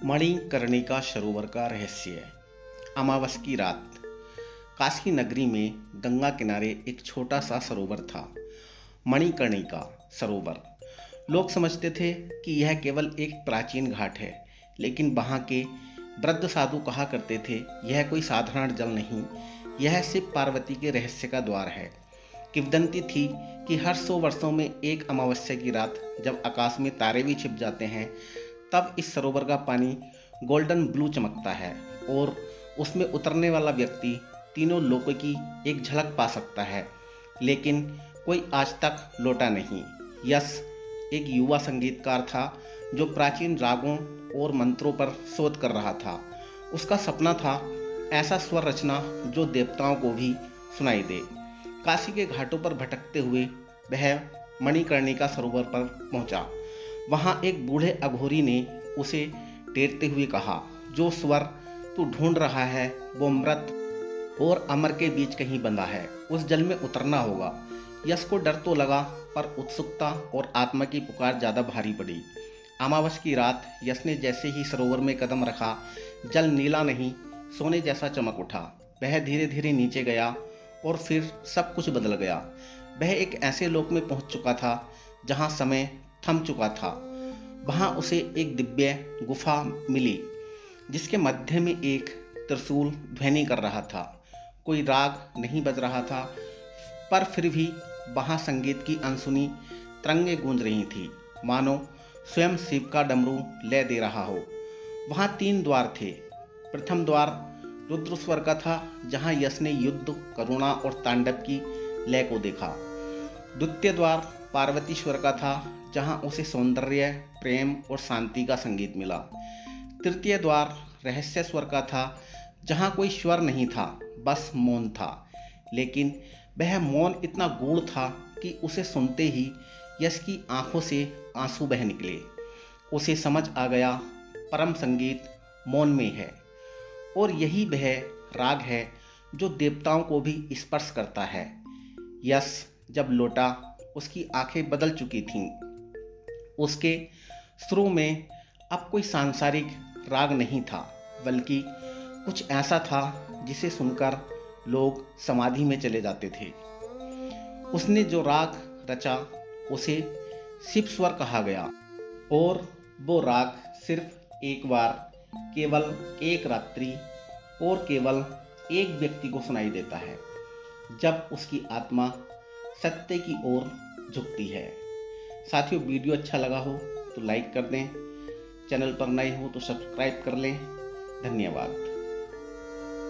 मणिकर्णिका सरोवर का रहस्य। अमावस की रात काशी नगरी में गंगा किनारे एक छोटा सा सरोवर था, मणिकर्णिका सरोवर। लोग समझते थे कि यह केवल एक प्राचीन घाट है, लेकिन वहाँ के वृद्ध साधु कहा करते थे, यह कोई साधारण जल नहीं, यह शिव पार्वती के रहस्य का द्वार है। किंवदंती थी कि हर 100 वर्षों में एक अमावस्या की रात, जब आकाश में तारे भी छिप जाते हैं, तब इस सरोवर का पानी गोल्डन ब्लू चमकता है और उसमें उतरने वाला व्यक्ति तीनों लोकों की एक झलक पा सकता है। लेकिन कोई आज तक लौटा नहीं। यश एक युवा संगीतकार था जो प्राचीन रागों और मंत्रों पर शोध कर रहा था। उसका सपना था ऐसा स्वर रचना जो देवताओं को भी सुनाई दे। काशी के घाटों पर भटकते हुए वह मणिकर्णिका सरोवर पर पहुंचा। वहां एक बूढ़े अघोरी ने उसे टेरते हुए कहा, जो स्वर तू ढूंढ रहा है वो मृत और अमर के बीच कहीं बंधा है, उस जल में उतरना होगा। यश को डर तो लगा, पर उत्सुकता और आत्मा की पुकार ज़्यादा भारी पड़ी। अमावस की रात यश ने जैसे ही सरोवर में कदम रखा, जल नीला नहीं सोने जैसा चमक उठा। वह धीरे धीरे नीचे गया और फिर सब कुछ बदल गया। वह एक ऐसे लोक में पहुंच चुका था जहां समय थम चुका था। वहां उसे एक दिव्य गुफा मिली जिसके मध्य में एक त्रिशूल ध्वनि कर रहा था। कोई राग नहीं बज रहा था, पर फिर भी वहां संगीत की अनसुनी तरंगें गूंज रही थी, मानो स्वयं शिव का डमरू लय दे रहा हो। वहां 3 द्वार थे। प्रथम द्वार रुद्र स्वर का था, जहां यश ने युद्ध, करुणा और तांडव की लय को देखा। द्वितीय द्वार पार्वती स्वर का था, जहां उसे सौंदर्य, प्रेम और शांति का संगीत मिला। तृतीय द्वार रहस्य स्वर का था, जहां कोई स्वर नहीं था, बस मौन था। लेकिन वह मौन इतना गूढ़ था कि उसे सुनते ही यश की आंखों से आंसू बह निकले। उसे समझ आ गया, परम संगीत मौन में है और यही वह राग है जो देवताओं को भी स्पर्श करता है। यश जब लौटा, उसकी आंखें बदल चुकी थीं। उसके सुरों में अब कोई सांसारिक राग नहीं था, बल्कि कुछ ऐसा था जिसे सुनकर लोग समाधि में चले जाते थे। उसने जो राग रचा उसे शिव स्वर कहा गया और वो राग सिर्फ एक बार, केवल एक रात्रि और केवल एक व्यक्ति को सुनाई देता है, जब उसकी आत्मा सत्य की ओर झुकती है। साथियों, वीडियो अच्छा लगा हो तो लाइक कर दें, चैनल पर नए हो तो सब्सक्राइब कर लें। धन्यवाद।